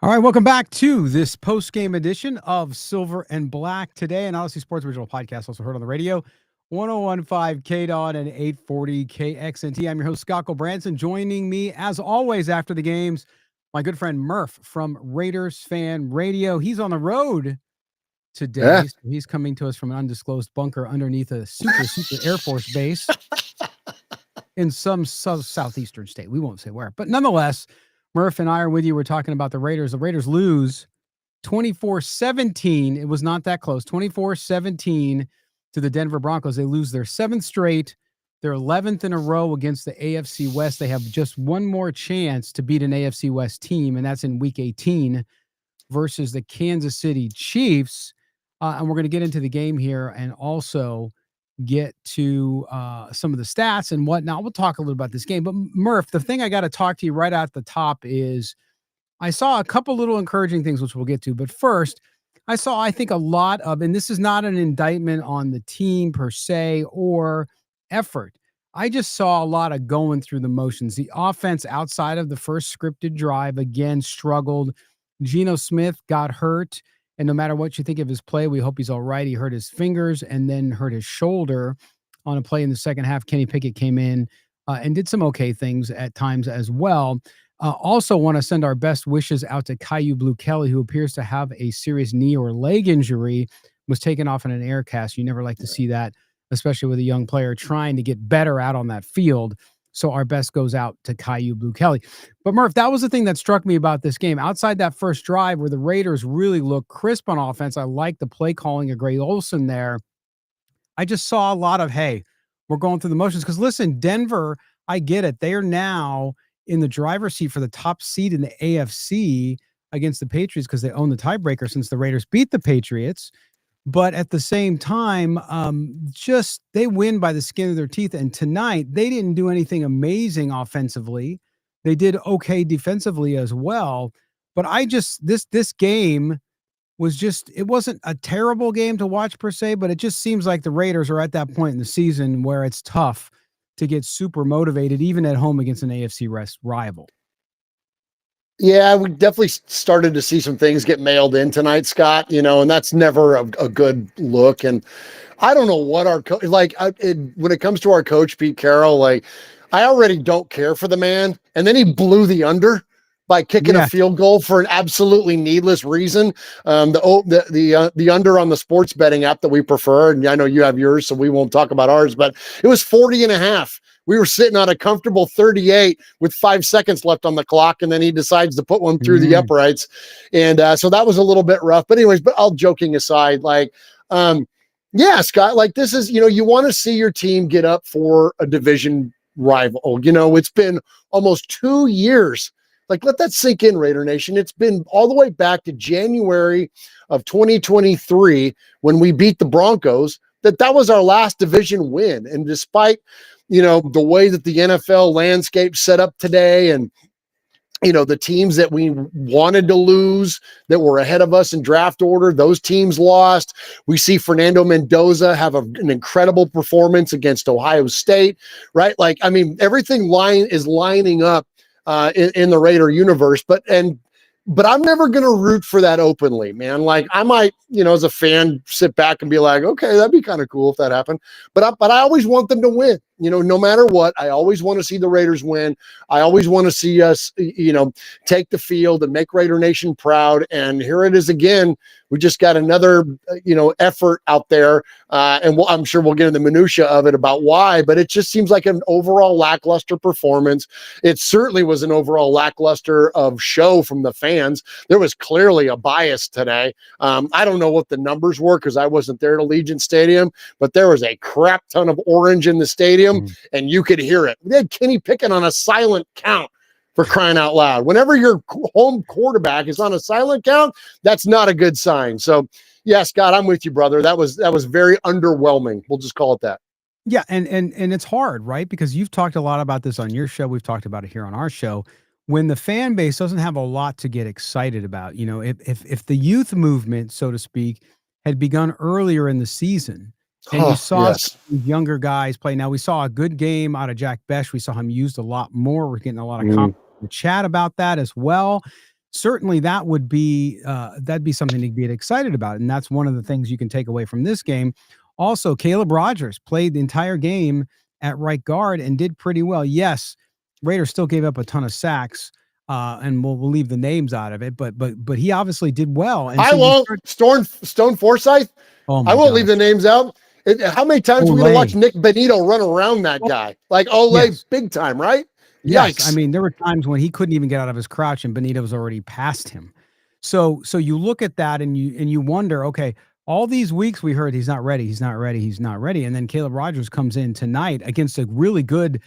All right, welcome back to this post-game edition of Silver and Black today, an Odyssey Sports Original podcast, also heard on the radio, 1015 KDOT and 840 KXNT. I'm your host, Scott Gulbransen. Joining me, as always, after the games, my good friend Murf from Raiders Fan Radio. He's on the road today. Yeah. So he's coming to us from an undisclosed bunker underneath a super Air Force base in some southeastern state. We won't say where, but nonetheless, Murf and I are with you. We're talking about the Raiders. The Raiders lose 24-17. It was not that close. 24-17 to the Denver Broncos. They lose their 7th straight, their 11th in a row against the AFC West. They have just one more chance to beat an AFC West team, and that's in Week 18 versus the Kansas City Chiefs. And we're going to get into the game here and also get to some of the stats and whatnot. We'll talk a little about this game. But Murf, the thing I got to talk to you right at the top is I saw a couple little encouraging things, which we'll get to. But first, I think, a lot of, and this is not an indictment on the team per se or effort. I just saw a lot of going through the motions. The offense outside of the first scripted drive, again, struggled. Geno Smith got hurt. And no matter what you think of his play, we hope he's all right. He hurt his fingers and then hurt his shoulder on a play in the second half. Kenny Pickett came in and did some okay things at times as well. Also want to send our best wishes out to Caillou Blue Kelly, who appears to have a serious knee or leg injury, was taken off in an air cast. You never like to see that, especially with a young player trying to get better out on that field. So our best goes out to Caillou Blue Kelly. But Murph, that was the thing that struck me about this game. Outside that first drive where the Raiders really looked crisp on offense, I like the play calling of Greg Olsen there. I just saw a lot of, hey, we're going through the motions. Because listen, Denver, I get it. They are now in the driver's seat for the top seed in the AFC against the Patriots because they own the tiebreaker since the Raiders beat the Patriots. But at the same time, just they win by the skin of their teeth. And tonight, they didn't do anything amazing offensively. They did okay defensively as well. But this game was just, it wasn't a terrible game to watch per se, but it just seems like the Raiders are at that point in the season where it's tough to get super motivated, even at home against an AFC West rival. Yeah, we definitely started to see some things get mailed in tonight, Scott, and that's never a good look. And I don't know what our coach, when it comes to our coach, Pete Carroll, I already don't care for the man. And then he blew the under by kicking a field goal for an absolutely needless reason. The under on the sports betting app that we prefer, and I know you have yours, so we won't talk about ours, but it was 40.5. We were sitting on a comfortable 38 with 5 seconds left on the clock, and then he decides to put one through the uprights. And so that was a little bit rough. But anyways, all joking aside, Scott, this is, you want to see your team get up for a division rival. It's been almost 2 years. Let that sink in, Raider Nation. It's been all the way back to January of 2023 when we beat the Broncos. That was our last division win. And despite the way that the NFL landscape set up today and, the teams that we wanted to lose that were ahead of us in draft order, those teams lost. We see Fernando Mendoza have an incredible performance against Ohio State, right? Everything is lining up in the Raider universe, but I'm never going to root for that openly, man. I might, as a fan, sit back and be like, okay, that'd be kind of cool if that happened. But I always want them to win. No matter what, I always want to see the Raiders win. I always want to see us, take the field and make Raider Nation proud. And here it is again. We just got another, effort out there. And I'm sure we'll get into the minutia of it about why, but it just seems like an overall lackluster performance. It certainly was an overall lackluster of show from the fans. There was clearly a bias today. I don't know what the numbers were because I wasn't there at Allegiant Stadium, but there was a crap ton of orange in the stadium. And you could hear it. We had Kenny Pickett on a silent count, for crying out loud. Whenever your home quarterback is on a silent count, that's not a good sign. So, yeah, Scott, I'm with you, brother. That was very underwhelming. We'll just call it that. Yeah, and it's hard, right? Because you've talked a lot about this on your show. We've talked about it here on our show. When the fan base doesn't have a lot to get excited about, if the youth movement, so to speak, had begun earlier in the season, and you saw younger guys play. Now, we saw a good game out of Jack Besh. We saw him used a lot more. We're getting a lot of comments in the chat about that as well. certainly that would be that'd be something to get excited about, and that's one of the things you can take away from this game. Also, Caleb Rogers played the entire game at right guard and did pretty well. Yes, Raiders still gave up a ton of sacks, and we'll leave the names out of it, but he obviously did well. And I so won't. Stone Forsythe. oh I my won't leave gosh, the names out. How many times are we going to watch Olay. Nick Benito run around that guy? Like Olay, Yes. big time, right? Yes, I Yikes. mean, there were times when he couldn't even get out of his crouch and Benito was already past him. So you look at that and you wonder, okay, all these weeks we heard he's not ready, he's not ready, he's not ready. And then Caleb Rogers comes in tonight against a really good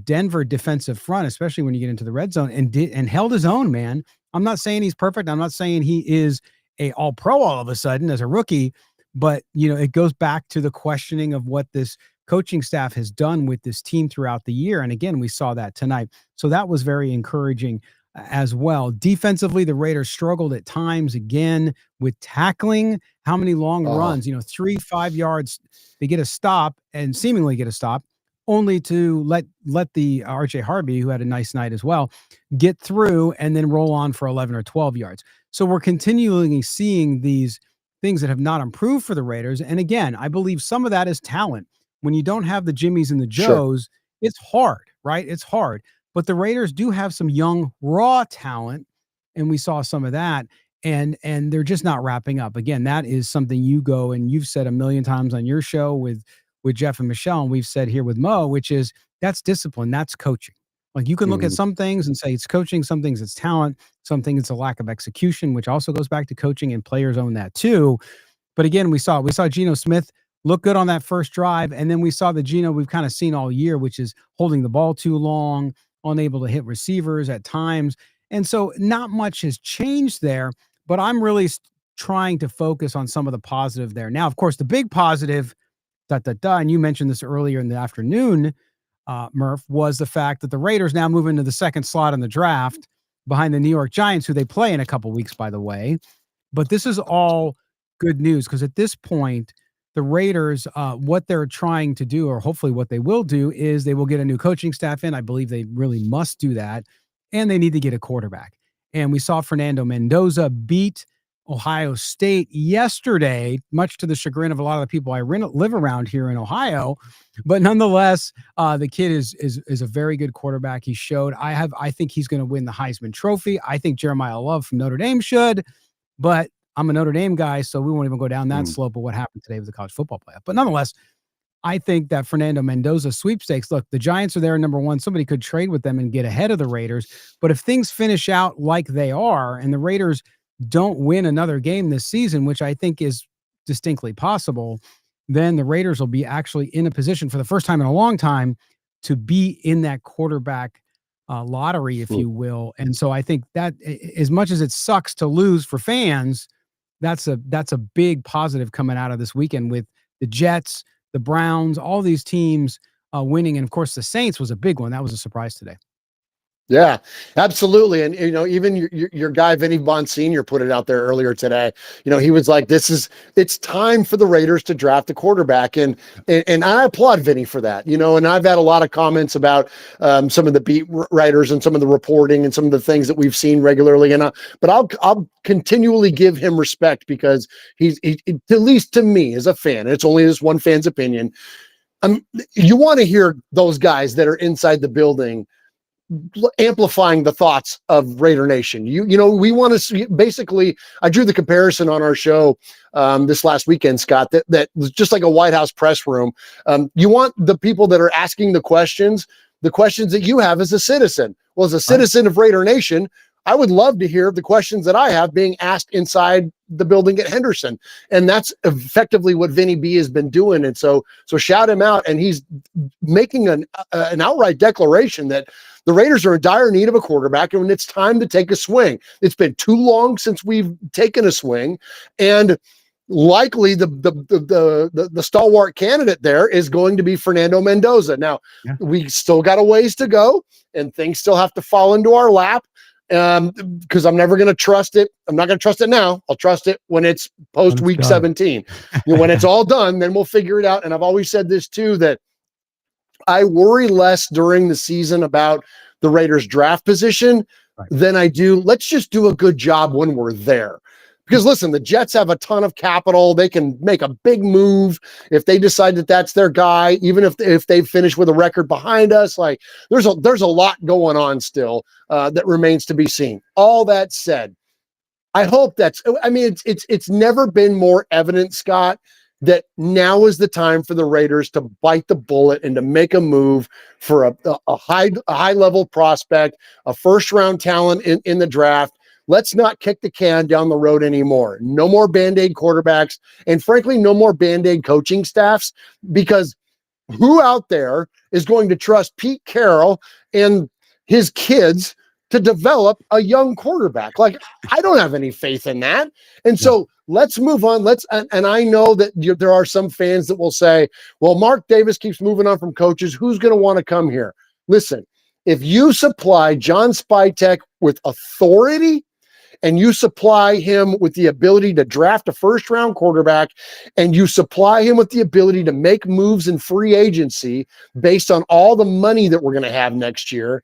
Denver defensive front, especially when you get into the red zone, and held his own, man. I'm not saying he's perfect. I'm not saying he is a all pro all of a sudden as a rookie, but it goes back to the questioning of what this coaching staff has done with this team throughout the year. And again, we saw that tonight. So that was very encouraging as well. Defensively, the Raiders struggled at times again with tackling. How many long runs, 3-5 yards, they get a stop and seemingly get a stop, only to let the RJ Harvey, who had a nice night as well, get through and then roll on for 11 or 12 yards. So we're continually seeing these things that have not improved for the Raiders. And again, I believe some of that is talent. When you don't have the Jimmies and the Joes, it's hard, right? It's hard. But the Raiders do have some young, raw talent, and we saw some of that, and they're just not wrapping up. Again, that is something you go and you've said a million times on your show with Jeff and Michelle, and we've said here with Mo, which is that's discipline, that's coaching. Like you can look at some things and say it's coaching, some things it's talent, some things it's a lack of execution, which also goes back to coaching, and players own that too. But again, we saw Geno Smith look good on that first drive. And then we saw the Geno we've kind of seen all year, which is holding the ball too long, unable to hit receivers at times. And so not much has changed there, but I'm really trying to focus on some of the positive there. Now, of course, the big positive, and you mentioned this earlier in the afternoon, Murph, was the fact that the Raiders now move into the second slot in the draft behind the New York Giants, who they play in a couple weeks, by the way. But this is all good news because at this point, the Raiders, what they're trying to do, or hopefully what they will do, is they will get a new coaching staff in. I believe they really must do that. And they need to get a quarterback. And we saw Fernando Mendoza beat Ohio State yesterday, much to the chagrin of a lot of the people I live around here in Ohio. But nonetheless, the kid is a very good quarterback. He showed. I think he's going to win the Heisman Trophy. I think Jeremiah Love from Notre Dame should. But I'm a Notre Dame guy, so we won't even go down that slope of what happened today with the college football playoff. But nonetheless, I think that Fernando Mendoza sweepstakes, look, the Giants are there number one. Somebody could trade with them and get ahead of the Raiders. But if things finish out like they are and the Raiders don't win another game this season, which I think is distinctly possible, then the Raiders will be actually in a position for the first time in a long time to be in that quarterback lottery, if you will. And so I think that as much as it sucks to lose for fans, that's a big positive coming out of this weekend with the Jets, the Browns, all these teams winning. And of course, the Saints was a big one. That was a surprise today. Yeah, absolutely. And, even your guy, Vinny Vaughn Sr. put it out there earlier today. He was like, it's time for the Raiders to draft a quarterback. And I applaud Vinny for that, and I've had a lot of comments about some of the beat writers and some of the reporting and some of the things that we've seen regularly. But I'll continually give him respect because he's at least to me as a fan, and it's only this one fan's opinion. You want to hear those guys that are inside the building amplifying the thoughts of Raider Nation. We want to see, basically, I drew the comparison on our show this last weekend, Scott, that was just like a White House press room. You want the people that are asking the questions that you have as a citizen. Well, as a citizen of Raider Nation, I would love to hear the questions that I have being asked inside the building at Henderson. And that's effectively what Vinny B has been doing. And so shout him out. And he's making an outright declaration that the Raiders are in dire need of a quarterback, and it's time to take a swing. It's been too long since we've taken a swing, and likely the stalwart candidate there is going to be Fernando Mendoza. Now, we still got a ways to go, and things still have to fall into our lap. Because I'm never going to trust it. I'm not going to trust it now. I'll trust it when it's post week 17. When it's all done, then we'll figure it out. And I've always said this too, that I worry less during the season about the Raiders draft position than I do, let's just do a good job when we're there. Because listen, the Jets have a ton of capital. They can make a big move if they decide that that's their guy, even if they finish with a record behind us. Like there's a lot going on still that remains to be seen. All that said, I hope it's never been more evident, Scott, that now is the time for the Raiders to bite the bullet and to make a move for a high level prospect, a first round talent in the draft. Let's not kick the can down the road anymore. No more Band-Aid quarterbacks, and frankly, no more Band-Aid coaching staffs, because who out there is going to trust Pete Carroll and his kids to develop a young quarterback? Like, I don't have any faith in that. And so let's move on. And I know that there are some fans that will say, well, Mark Davis keeps moving on from coaches. Who's going to want to come here? Listen, if you supply John Spytek with authority, and you supply him with the ability to draft a first-round quarterback, and you supply him with the ability to make moves in free agency based on all the money that we're going to have next year,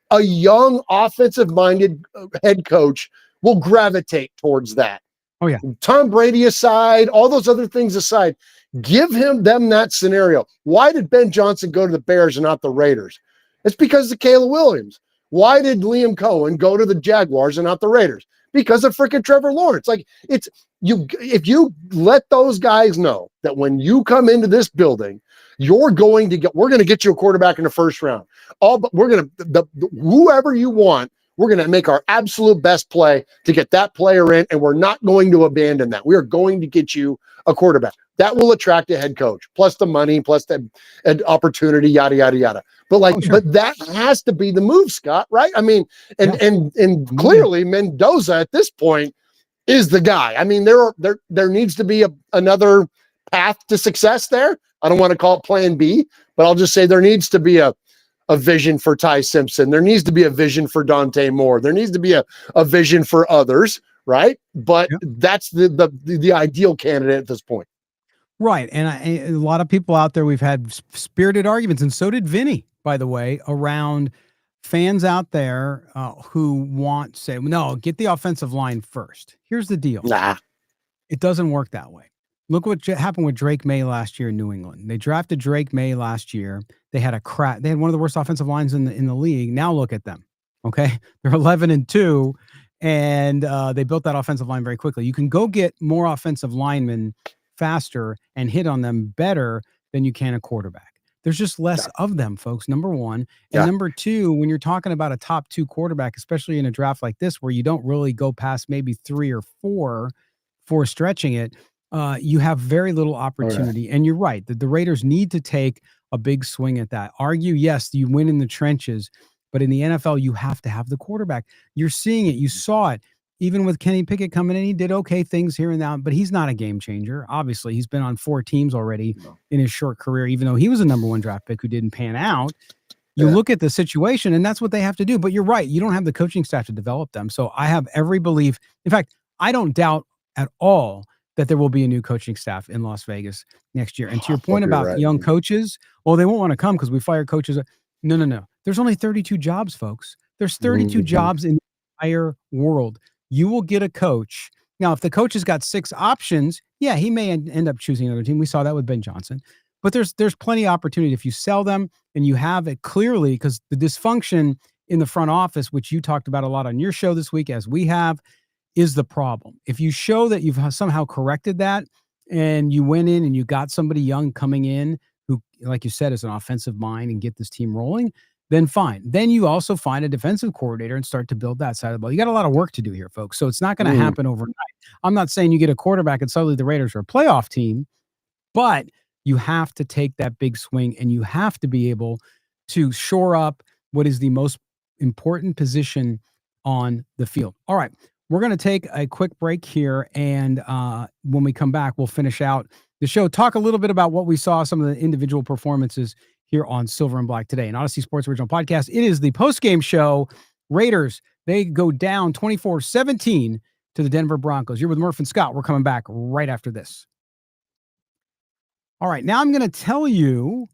a young offensive-minded head coach will gravitate towards that. Oh, yeah. Tom Brady aside, all those other things aside, give them that scenario. Why did Ben Johnson go to the Bears and not the Raiders? It's because of Caleb Williams. Why did Liam Cohen go to the Jaguars and not the Raiders? Because of freaking Trevor Lawrence. Like, it's you. If you let those guys know that when you come into this building, we're going to get you a quarterback in the first round. Whoever you want, we're going to make our absolute best play to get that player in, and we're not going to abandon that. We are going to get you a quarterback. That will attract a head coach, plus the money, plus the opportunity, yada, yada, yada. But but that has to be the move, Scott, right? I mean, and clearly Mendoza at this point is the guy. I mean, there needs to be another path to success there. I don't want to call it plan B, but I'll just say there needs to be a vision for Ty Simpson. There needs to be a vision for Dante Moore. There needs to be a vision for others, right? But that's the ideal candidate at this point. Right. And a lot of people out there, we've had spirited arguments, and so did Vinny, by the way, around fans out there who want to say, no, get the offensive line first. Here's the deal. Nah. It doesn't work that way. Look what happened with Drake May last year in New England. They drafted Drake May last year. They had they had one of the worst offensive lines in the league. Now look at them. Okay. They're 11-2, and they built that offensive line very quickly. You can go get more offensive linemen faster and hit on them better than you can a quarterback. There's just less of them, folks, number one. And number two, when you're talking about a top 2 quarterback, especially in a draft like this, where you don't really go past maybe 3 or 4 for stretching it, you have very little opportunity. Right. And you're right, that the Raiders need to take a big swing at that. Argue, yes, you win in the trenches, but in the NFL, you have to have the quarterback. You're seeing it. You saw it. Even with Kenny Pickett coming in, he did okay things here and there, but he's not a game changer. Obviously, he's been on 4 teams already in his short career, even though he was a number 1 draft pick who didn't pan out. You look at the situation, and that's what they have to do. But you're right. You don't have the coaching staff to develop them. So I have every belief. In fact, I don't doubt at all that there will be a new coaching staff in Las Vegas next year. And to your point about young coaches, well, they won't want to come because we fire coaches. No. There's only 32 jobs, folks. There's 32 jobs in the entire world. You will get a coach. Now, if the coach has got 6 options, he may end up choosing another team. We saw that with Ben Johnson. But there's plenty of opportunity if you sell them and you have it clearly, because the dysfunction in the front office, which you talked about a lot on your show this week, as we have, is the problem. If you show that you've somehow corrected that and you went in and you got somebody young coming in who, like you said, is an offensive mind and get this team rolling, then fine. Then you also find a defensive coordinator and start to build that side of the ball. You got a lot of work to do here, folks. So it's not going to happen overnight. I'm not saying you get a quarterback and suddenly the Raiders are a playoff team, but you have to take that big swing and you have to be able to shore up what is the most important position on the field. All right. We're going to take a quick break here. And when we come back, we'll finish out the show, talk a little bit about what we saw, some of the individual performances here on Silver and Black Today, an Odyssey Sports Original Podcast. It is the postgame show. Raiders, they go down 24-17 to the Denver Broncos. You're with Murf and Scott. We're coming back right after this. All right, now I'm going to tell you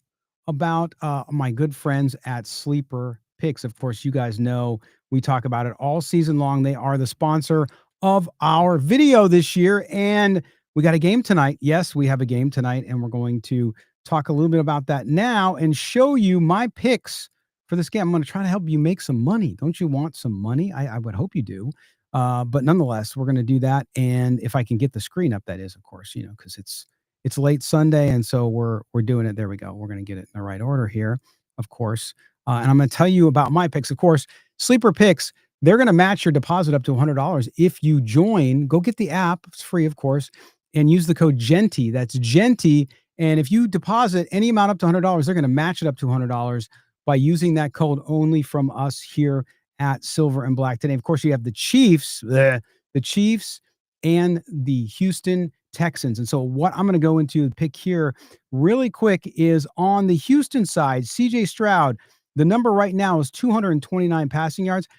about my good friends at Sleeper Picks. Of course, you guys know We talk about it all season long. They are the sponsor of our video this year, and we got a game tonight. Yes, we have a game tonight, and we're going to talk a little bit about that now and show you my picks for this game. I'm going to try to help you make some money. Don't you want some money? I would hope you do. But nonetheless, we're going to do that. And if I can get the screen up, that is, of course, because it's late Sunday, and so we're doing it. There we go. We're going to get it in the right order here, of course. And I'm going to tell you about my picks. Of course, Sleeper Picks, they're going to match your deposit up to $100 if you join. Go get the app. It's free, of course, and use the code GENTY. That's GENTY. And if you deposit any amount up to $100, they're going to match it up to $100 by using that code only from us here at Silver and Black today. Of course, you have the Chiefs and the Houston Texans. And so what I'm going to go into the pick here really quick is on the Houston side, CJ Stroud. The number right now is 229 passing yards.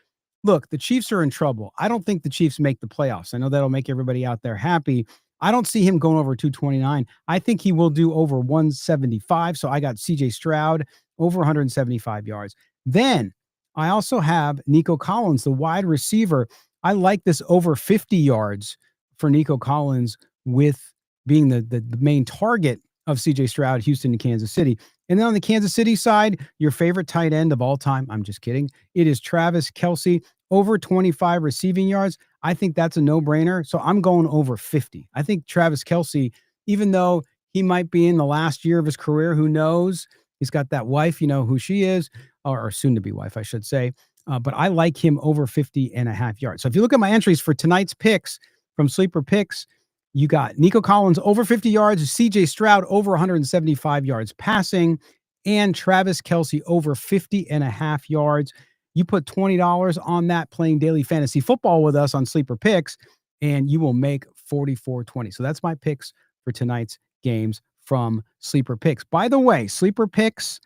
Look, the Chiefs are in trouble. I don't think the Chiefs make the playoffs. I know that'll make everybody out there happy. I don't see him going over 229. I think he will do over 175. So I got CJ Stroud over 175 yards. Then I also have Nico Collins, the wide receiver. I like this over 50 yards for Nico Collins, with being the main target of CJ Stroud, Houston and Kansas City. And then on the Kansas City side, your favorite tight end of all time, I'm just kidding, it is Travis Kelce, over 25 receiving yards. I think that's a no-brainer. So I'm going over 50. I think Travis Kelce, even though he might be in the last year of his career, who knows? He's got that wife, you know who she is, or soon-to-be wife, I should say. But I like him over 50.5 yards. So if you look at my entries for tonight's picks from Sleeper Picks, you got Nico Collins over 50 yards, CJ Stroud over 175 yards passing, and Travis Kelce over 50.5 yards. You put $20 on that playing daily fantasy football with us on Sleeper Picks, and you will make $44.20. So that's my picks for tonight's games from Sleeper Picks. By the way, Sleeper Picks,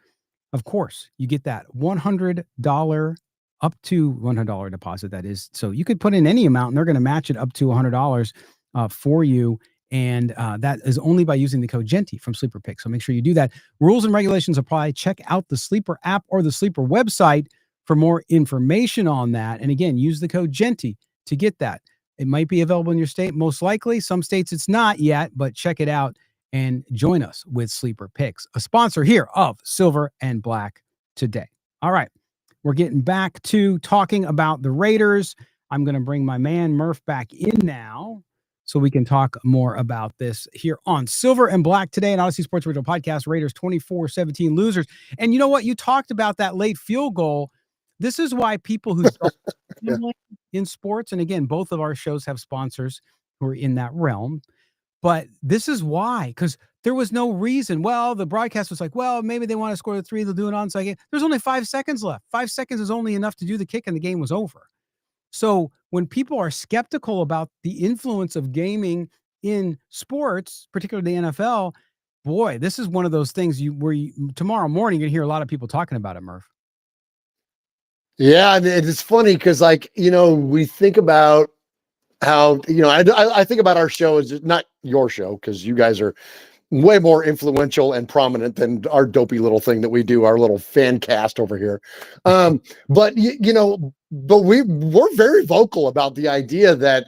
of course, you get that $100 up to $100 deposit. That is, so you could put in any amount, and they're going to match it up to $100 for you. And that is only by using the code GENTY from Sleeper Picks. So make sure you do that. Rules and regulations apply. Check out the Sleeper app or the Sleeper website for more information on that. And again, use the code GENTY to get that. It might be available in your state. Most likely, some states it's not yet, but check it out and join us with Sleeper Picks, a sponsor here of Silver and Black today. All right, we're getting back to talking about the Raiders. I'm going to bring my man Murf back in now so we can talk more about this here on Silver and Black today, an Odyssey Sports Radio podcast. Raiders 24-17 losers. And you know what? You talked about that late field goal. This is why people who in sports, and again, both of our shows have sponsors who are in that realm, but this is why, because there was no reason. Well, the broadcast was like, well, maybe they want to score the 3, they'll do an onside kick. There's only 5 seconds left. 5 seconds is only enough to do the kick, and the game was over. So when people are skeptical about the influence of gaming in sports, particularly the NFL, boy, this is one of those things tomorrow morning you're going to hear a lot of people talking about it, Murph. Yeah, and it's funny because, we think about how, I think about our show as not your show, because you guys are way more influential and prominent than our dopey little thing that we do, our little fan cast over here. But we're very vocal about the idea that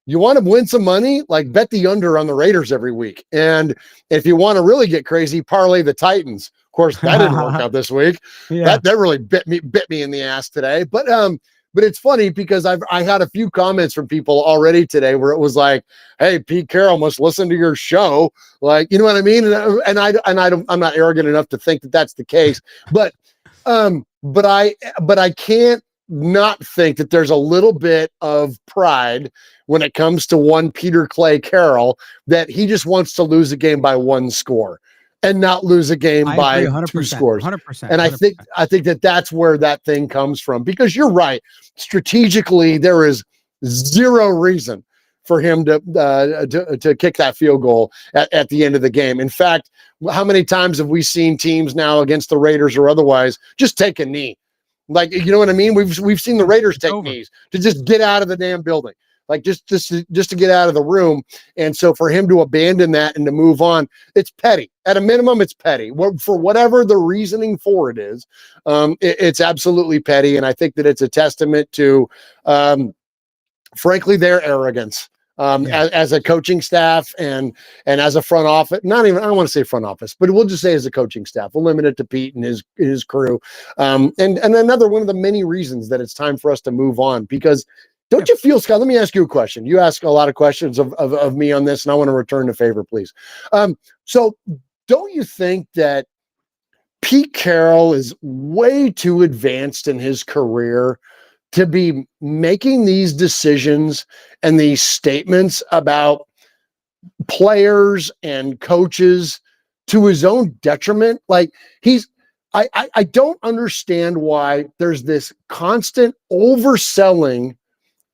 you want to win some money, like bet the under on the Raiders every week. And if you want to really get crazy, parlay the Titans. Of course, that didn't work out this week. Yeah. That really bit me in the ass today. But it's funny because I had a few comments from people already today where it was like, "Hey, Pete Carroll must listen to your show." Like, you know what I mean? I'm not arrogant enough to think that that's the case, but I can't not think that there's a little bit of pride when it comes to one Peter Clay Carroll, that he just wants to lose a game by 1 score and not lose a game by 2 scores. 100%. And I think that's where that thing comes from, because you're right. Strategically, there is zero reason for him to kick that field goal at the end of the game. In fact, how many times have we seen teams now against the Raiders or otherwise just take a knee? Like, you know what I mean? We've seen the Raiders take knees to just get out of the damn building. like just to get out of the room. And so for him to abandon that and to move on, it's petty. At a minimum, it's petty. For whatever the reasoning for it is, it's absolutely petty. And I think that it's a testament to, frankly, their arrogance. As a coaching staff and as a front office, I don't want to say front office, but we'll just say as a coaching staff, we'll limit it to Pete and his crew. And another one of the many reasons that it's time for us to move on, because don't you feel, Scott, let me ask you a question. You ask a lot of questions of me on this, and I want to return the favor, please. So don't you think that Pete Carroll is way too advanced in his career to be making these decisions and these statements about players and coaches to his own detriment? Like I don't understand why there's this constant overselling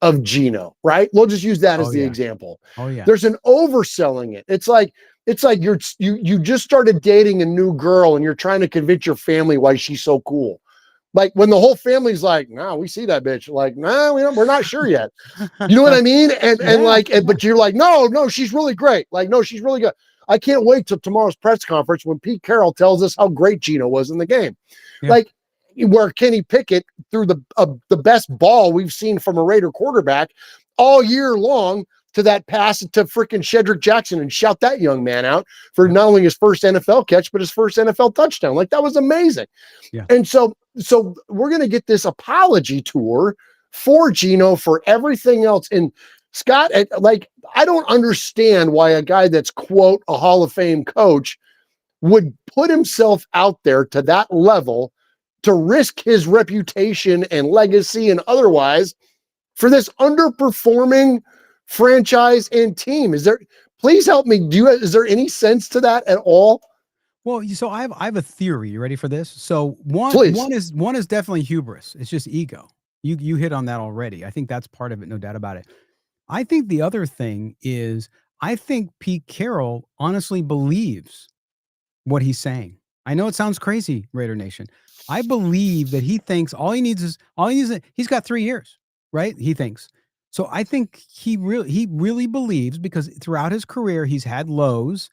of Geno, right? We'll just use that as the example. Oh yeah. There's an overselling it. It's like you just started dating a new girl and you're trying to convince your family why she's so cool. Like when the whole family's like, "Nah, we see that bitch." Like, "Nah, we're not sure yet." You know what I mean? But you're like, "No, she's really great." Like, "No, she's really good." I can't wait till tomorrow's press conference when Pete Carroll tells us how great Geno was in the game. Yeah. Like where Kenny Pickett threw the best ball we've seen from a Raider quarterback all year long to that pass to freaking Shedrick Jackson, and shout that young man out for not only his first NFL catch, but his first NFL touchdown. Like that was amazing. Yeah. And so we're going to get this apology tour for Geno for everything else. And Scott, like, I don't understand why a guy that's, quote, a Hall of Fame coach would put himself out there to that level to risk his reputation and legacy and otherwise for this underperforming franchise and team. Please help me. Is there any sense to that at all? Well, so I have a theory. You ready for this? So one is definitely hubris. It's just ego. You hit on that already. I think that's part of it, no doubt about it. I think the other thing is I think Pete Carroll honestly believes what he's saying. I know it sounds crazy, Raider Nation. I believe that he thinks he's got 3 years, right? He thinks. So I think he really believes, because throughout his career he's had lows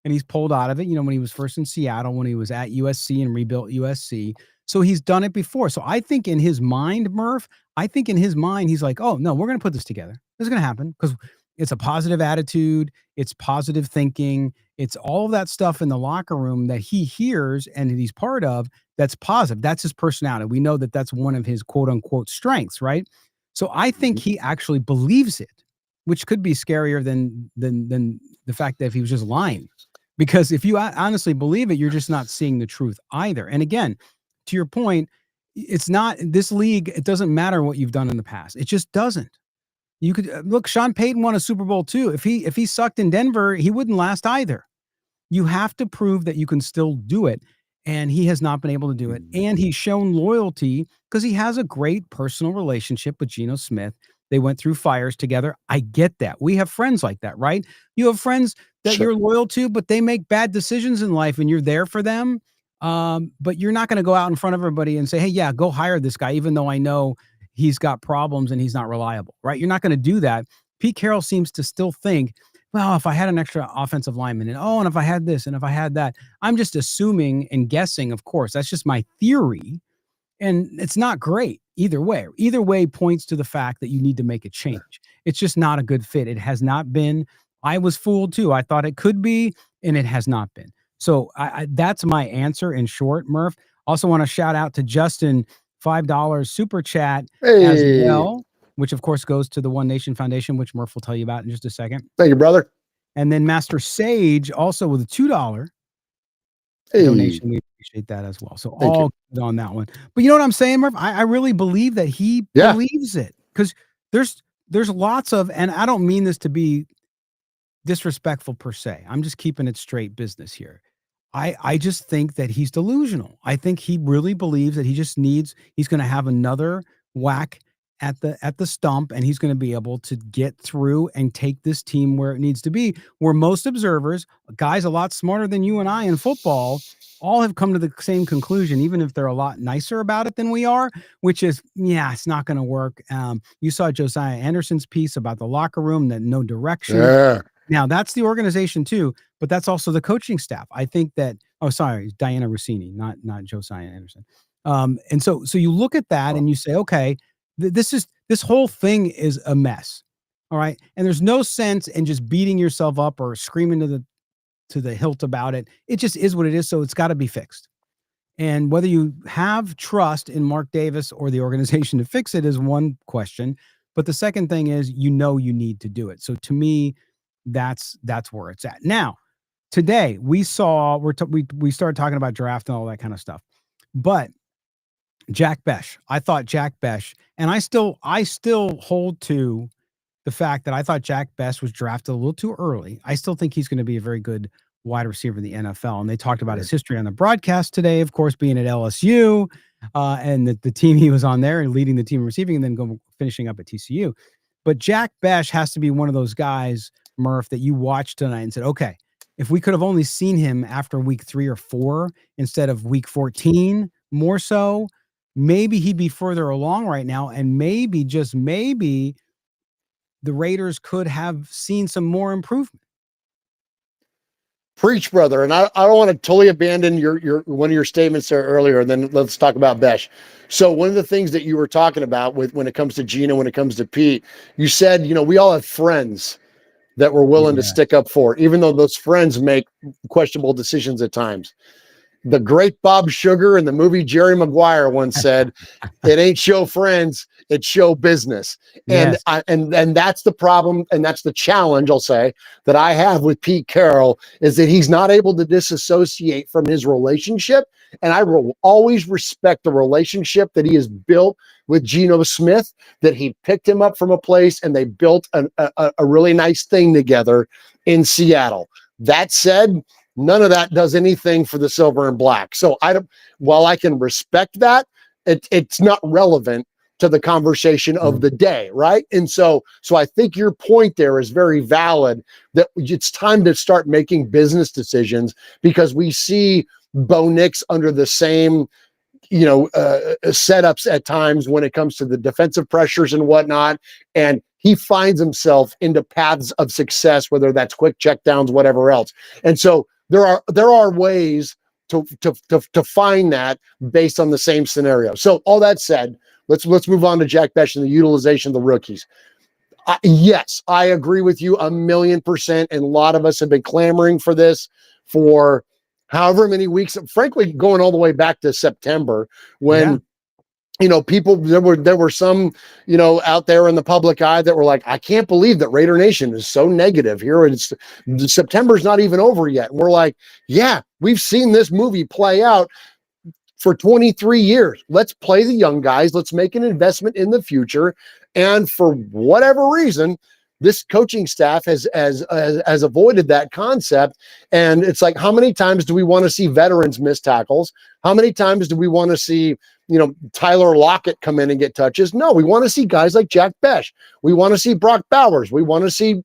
and he's pulled out of it. You know, when he was first in Seattle, when he was at USC and rebuilt USC. So he's done it before. So I think in his mind, Murph, he's like, "Oh no, we're going to put this together. This is going to happen," because it's a positive attitude. It's positive thinking. It's all of that stuff in the locker room that he hears and that he's part of. That's positive. That's his personality. We know that that's one of his quote unquote strengths, right? So I think he actually believes it, which could be scarier than the fact that if he was just lying. Because if you honestly believe it, you're just not seeing the truth either. And again, to your point, it's not this league. It doesn't matter what you've done in the past. It just doesn't. You could look, Sean Payton won a Super Bowl too. If he sucked in Denver, he wouldn't last either. You have to prove that you can still do it. And he has not been able to do it. And he's shown loyalty because he has a great personal relationship with Geno Smith. They went through fires together. I get that. We have friends like that, right? You have friends that you're loyal to, but they make bad decisions in life and you're there for them. But you're not going to go out in front of everybody and say, "Hey, yeah, go hire this guy," even though I know he's got problems and he's not reliable, right? You're not going to do that. Pete Carroll seems to still think, well, if I had an extra offensive lineman and if I had this and if I had that, I'm just assuming and guessing, of course, that's just my theory. And it's not great either way. Either way points to the fact that you need to make a change. It's just not a good fit. It has not been. I was fooled too. I thought it could be, and it has not been. So that's my answer in short, Murph. Also want to shout out to Justin, $5 super chat as well, which of course goes to the One Nation Foundation, which Murph will tell you about in just a second. Thank you, brother. And then Master Sage also with a $2 donation. We appreciate that as well. So all good on that one. But you know what I'm saying, Murph? I really believe that he believes it, because there's lots of, and I don't mean this to be disrespectful per se. I'm just keeping it straight business here. I just think that he's delusional. I think he really believes that he's going to have another whack at the stump, and he's going to be able to get through and take this team where it needs to be. Where most observers, guys a lot smarter than you and I in football, all have come to the same conclusion, even if they're a lot nicer about it than we are, which is, yeah, it's not going to work. You saw Josiah Anderson's piece about the locker room, that no direction. Yeah. Now, that's the organization too, but that's also the coaching staff. I think that, oh, sorry, Diana Rossini, not Josiah Anderson. And so you look at that and you say, okay, this whole thing is a mess. All right. And there's no sense in just beating yourself up or screaming to the hilt about it. It just is what it is. So it's got to be fixed. And whether you have trust in Mark Davis or the organization to fix it is one question. But the second thing is, you need to do it. So to me, that's where it's at. Now, today we started talking about draft and all that kind of stuff. But Jack Besh, I thought Jack Besh, and I still hold to the fact that I thought Jack Besh was drafted a little too early. I still think he's going to be a very good wide receiver in the NFL. And they talked about his history on the broadcast today, of course, being at LSU and the team he was on there and leading the team receiving and then finishing up at TCU. But Jack Besh has to be one of those guys, Murph, that you watched tonight and said, okay, if we could have only seen him after week 3 or 4 instead of week 14 more so, maybe he'd be further along right now. And maybe, just maybe, the Raiders could have seen some more improvement. Preach, brother. And I don't want to totally abandon your one of your statements there earlier. And then let's talk about Besh. So one of the things that you were talking about when it comes to Geno, when it comes to Pete, you said, we all have friends that we're willing to stick up for, even though those friends make questionable decisions at times. The great Bob Sugar in the movie Jerry Maguire once said, "It ain't show friends, it's show business." And Yes. and that's the problem, and that's the challenge, I'll say, that I have with Pete Carroll, is that he's not able to disassociate from his relationship. And I will always respect the relationship that he has built with Geno Smith, that he picked him up from a place and they built a really nice thing together in Seattle. That said, none of that does anything for the silver and black. So while I can respect that, it's not relevant to the conversation of the day, right? And so I think your point there is very valid, that it's time to start making business decisions, because we see Bo Nix under the same setups at times when it comes to the defensive pressures and whatnot. And he finds himself into paths of success, whether that's quick checkdowns, whatever else. And so there are ways to find that based on the same scenario. So all that said, let's move on to Jack Besh and the utilization of the rookies. Yes, I agree with you 1,000,000%. And a lot of us have been clamoring for this for however many weeks, frankly, going all the way back to September, when people, there were some, out there in the public eye that were like, I can't believe that Raider Nation is so negative here. It's September's not even over yet. And we're like, yeah, we've seen this movie play out for 23 years. Let's play the young guys. Let's make an investment in the future. And for whatever reason, this coaching staff has avoided that concept. And it's like, how many times do we want to see veterans miss tackles? How many times do we want to see, Tyler Lockett come in and get touches? No, we want to see guys like Jack Besh. We want to see Brock Bowers. We want to see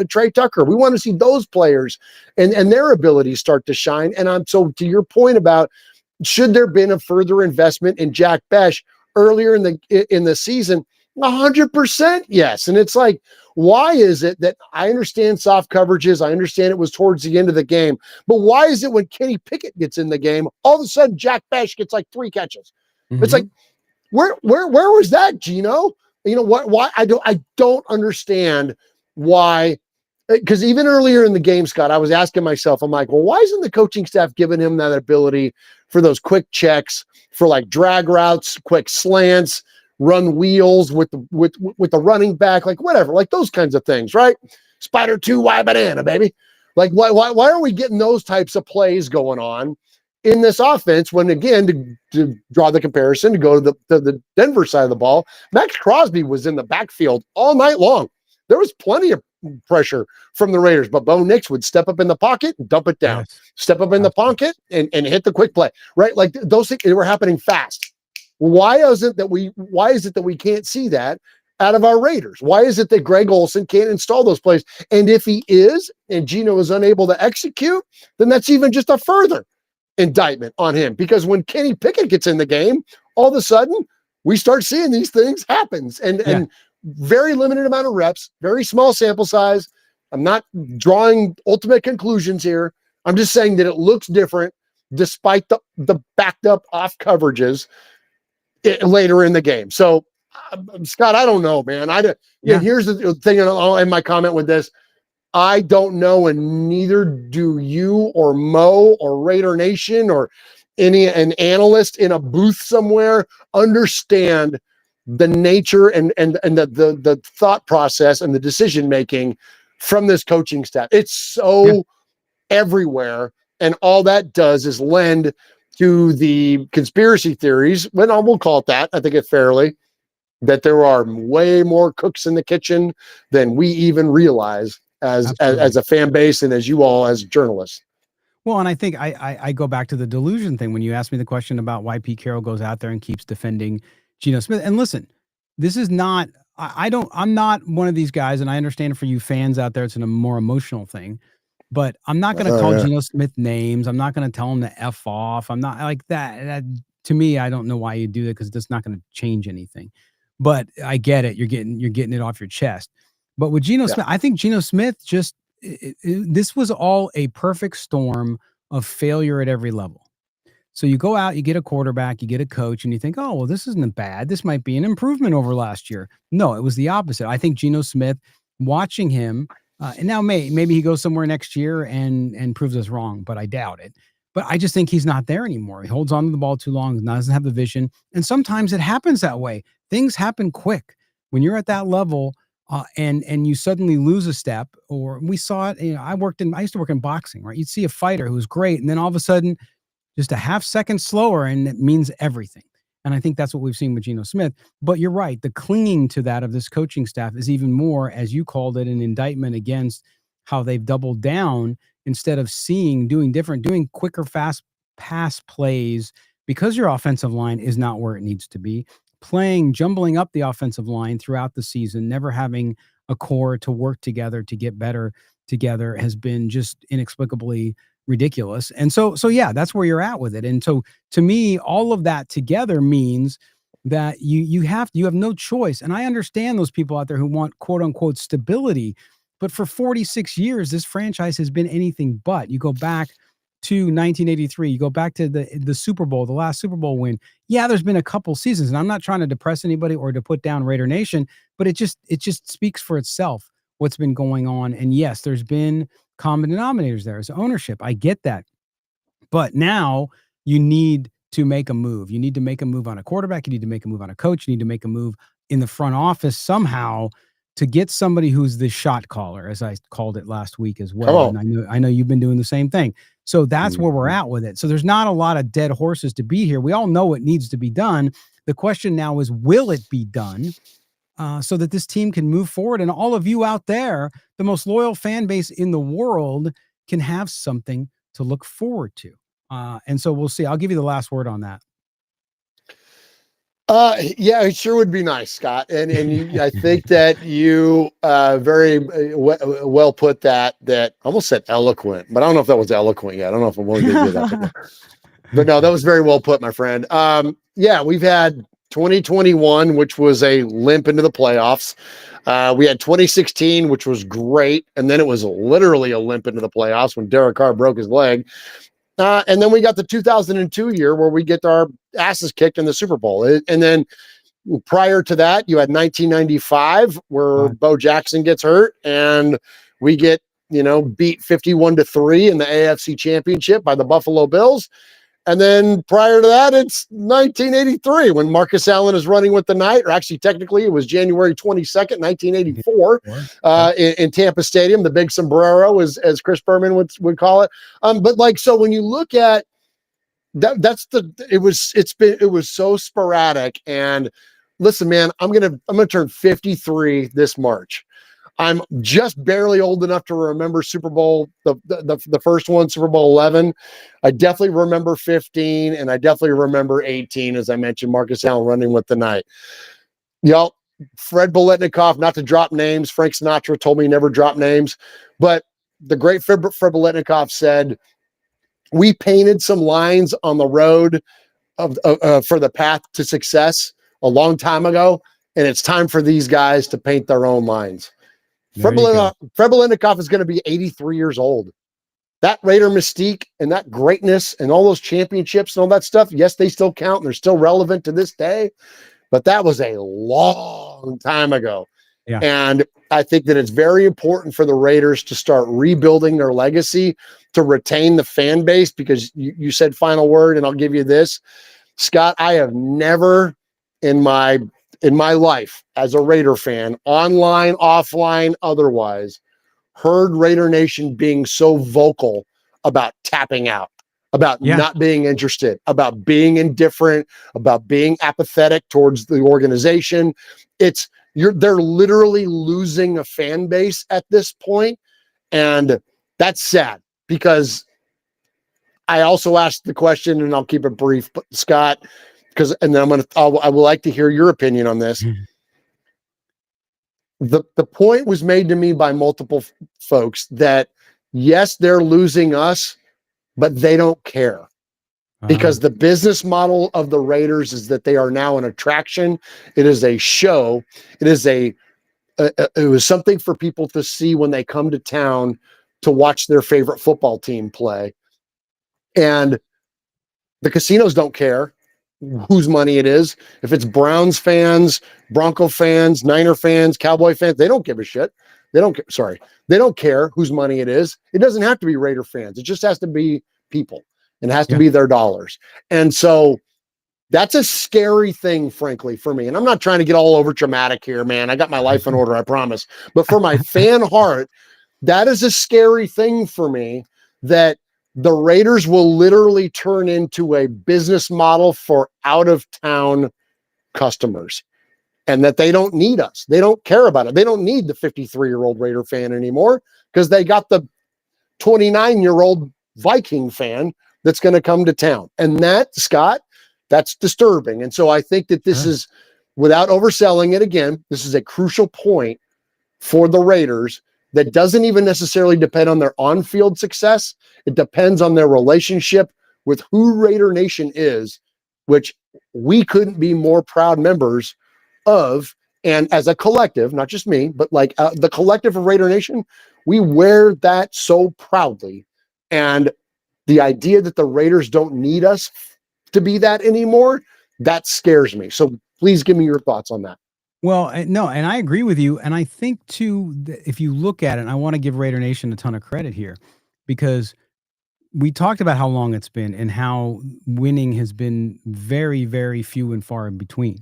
Trey Tucker. We want to see those players and their abilities start to shine. And so to your point about, should there have been a further investment in Jack Besh earlier in the season? 100% yes. And it's like, why is it that I understand soft coverages? I understand it was towards the end of the game, but why is it when Kenny Pickett gets in the game, all of a sudden Jack Besh gets like 3 catches? It's like, where was that, Geno? What? Why? I don't understand why. Because even earlier in the game, Scott, I was asking myself, I'm like, well, why isn't the coaching staff giving him that ability for those quick checks, for like drag routes, quick slants, run wheels with the running back, like whatever, like those kinds of things, right? Spider 2 Y banana, baby. Like why are we getting those types of plays going on in this offense when, again, to draw the comparison, to go to the Denver side of the ball, Max Crosby was in the backfield all night long. There was plenty of pressure from the Raiders, but Bo Nix would step up in the pocket and dump it down, step up in the pocket and hit the quick play, right? Like those things, they were happening fast. Why is it that we can't see that out of our Raiders? Why is it that Greg Olsen can't install those plays? And if he is, and Geno is unable to execute, then that's even just a further indictment on him. Because when Kenny Pickett gets in the game, all of a sudden we start seeing these things happen. And very limited amount of reps, very small sample size. I'm not drawing ultimate conclusions here. I'm just saying that it looks different despite the backed up off coverages later in the game. So, Scott, I don't know, man. Here's the thing, and I'll end my comment with this. I don't know, and neither do you or Mo or Raider Nation or an analyst in a booth somewhere understand the nature and the thought process and the decision making from this coaching staff. It's so everywhere, and all that does is lend to the conspiracy theories. We'll call it that. I think it fairly, that there are way more cooks in the kitchen than we even realize as a fan base and as you all as journalists. Well, and I think I go back to the delusion thing when you asked me the question about why Pete Carroll goes out there and keeps defending Geno Smith. And listen, this is not, I'm not one of these guys, and I understand for you fans out there, it's a more emotional thing, but I'm not going to call Geno Smith names. I'm not going to tell him to F off. I'm not like that. To me, I don't know why you do that, because that's not going to change anything. But I get it. You're getting it off your chest. But with Geno Smith, I think Geno Smith this was all a perfect storm of failure at every level. So you go out, you get a quarterback, you get a coach, and you think, oh, well, this isn't bad. This might be an improvement over last year. No, it was the opposite. I think Geno Smith, watching him, and now maybe he goes somewhere next year and proves us wrong, but I doubt it. But I just think he's not there anymore. He holds on to the ball too long, doesn't have the vision. And sometimes it happens that way. Things happen quick. When you're at that level, and you suddenly lose a step, or we saw it, I used to work in boxing, right? You'd see a fighter who was great, and then all of a sudden, just a half second slower, and it means everything. And I think that's what we've seen with Geno Smith. But you're right, the clinging to that of this coaching staff is even more, as you called it, an indictment against how they've doubled down instead of doing quicker, fast pass plays, because your offensive line is not where it needs to be. Jumbling up the offensive line throughout the season, never having a core to work together to get better together has been just inexplicably ridiculous. And so yeah, that's where you're at with it. And so to me, all of that together means that you have no choice. And I understand those people out there who want quote unquote stability, but for 46 years, this franchise has been anything but. You go back to 1983, you go back to the Super Bowl, the last Super Bowl win. Yeah, there's been a couple seasons, and I'm not trying to depress anybody or to put down Raider Nation, but it just speaks for itself what's been going on. And yes, there's been common denominators there as ownership. I get that. But now you need to make a move. You need to make a move on a quarterback. You need to make a move on a coach. You need to make a move in the front office somehow to get somebody who's the shot caller, as I called it last week as well. And I know you've been doing the same thing. So that's where we're at with it. So there's not a lot of dead horses to be here. We all know it needs to be done. The question now is, will it be done so that this team can move forward? And all of you out there, the most loyal fan base in the world, can have something to look forward to. And so we'll see. I'll give you the last word on that. Yeah, it sure would be nice, Scott. And I think that you very well put that I almost said eloquent, but I don't know if that was eloquent yet. I don't know if I'm willing to do that. But no, that was very well put, my friend. Yeah, we've had 2021, which was a limp into the playoffs. We had 2016, which was great. And then it was literally a limp into the playoffs when Derek Carr broke his leg. And then we got the 2002 year where we get our asses kicked in the Super Bowl. And then prior to that, you had 1995 where Bo Jackson gets hurt and we get, beat 51-3 in the AFC Championship by the Buffalo Bills. And then prior to that, it's 1983 when Marcus Allen is running with the night, or actually technically it was January 22nd, 1984 in Tampa Stadium, the big sombrero, as Chris Berman would call it. But so when you look at that, it was so sporadic. And listen, man, I'm gonna turn 53 this March. I'm just barely old enough to remember Super Bowl, the first one, Super Bowl 11. I definitely remember 15, and I definitely remember 18, as I mentioned, Marcus Allen running with the night. Y'all, Fred Biletnikoff, not to drop names. Frank Sinatra told me never drop names, but the great Fred Biletnikoff said, we painted some lines on the road for the path to success a long time ago, and it's time for these guys to paint their own lines. Fred Biletnikoff is going to be 83 years old. That Raider mystique and that greatness and all those championships and all that stuff, yes, they still count and they're still relevant to this day, but that was a long time ago. Yeah. And I think that it's very important for the Raiders to start rebuilding their legacy, to retain the fan base, because you said final word, and I'll give you this, Scott. I have never in my life as a Raider fan, online, offline, otherwise, heard Raider Nation being so vocal about tapping out, about not being interested, about being indifferent, about being apathetic towards the organization. They're literally losing a fan base at this point, and that's sad, because I also asked the question, and I'll keep it brief, but Scott, and then I would like to hear your opinion on this. The point was made to me by multiple folks that yes, they're losing us, but they don't care. Because the business model of the Raiders is that they are now an attraction. It is a show. It is it was something for people to see when they come to town to watch their favorite football team play. And the casinos don't care whose money it is. If it's Browns fans, Bronco fans, Niner fans, Cowboy fans, they don't give a shit. They don't care whose money it is. It doesn't have to be Raider fans. It just has to be people. It has to be their dollars. And so that's a scary thing, frankly, for me. And I'm not trying to get all over dramatic here, man. I got my life in order, I promise. But for my fan heart, that is a scary thing for me, that the Raiders will literally turn into a business model for out-of-town customers, and that they don't need us. They don't care about it. They don't need the 53-year-old Raider fan anymore, because they got the 29-year-old Viking fan that's going to come to town. And that, Scott, that's disturbing. And so I think that this is, without overselling it again, this is a crucial point for the Raiders that doesn't even necessarily depend on their on-field success. It depends on their relationship with who Raider Nation is, which we couldn't be more proud members of. And as a collective, not just me, but like the collective of Raider Nation, we wear that so proudly. And the idea that the Raiders don't need us to be that anymore, that scares me. So please give me your thoughts on that. Well, no, and I agree with you. And I think, too, if you look at it, and I want to give Raider Nation a ton of credit here, because we talked about how long it's been and how winning has been very, very few and far in between.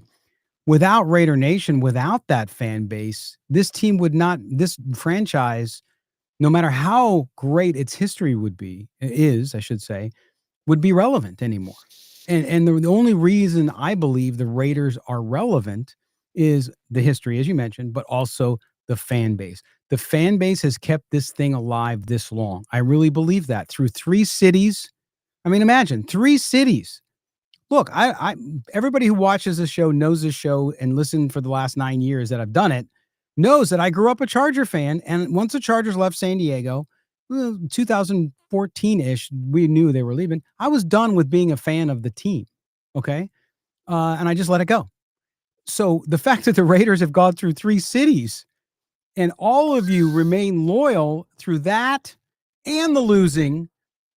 Without Raider Nation, without that fan base, this team would not, this franchise, no matter how great its history I should say, would be relevant anymore. And the only reason I believe the Raiders are relevant is the history, as you mentioned, but also the fan base. The fan base has kept this thing alive this long. I really believe that, through 3 cities. I mean, imagine 3 cities. Look, I everybody who watches this show, knows this show, and listened for the last 9 years that I've done it, knows that I grew up a Charger fan. And once the Chargers left San Diego, 2014-ish, we knew they were leaving. I was done with being a fan of the team. Okay. And I just let it go. So the fact that the Raiders have gone through 3 cities and all of you remain loyal through that and the losing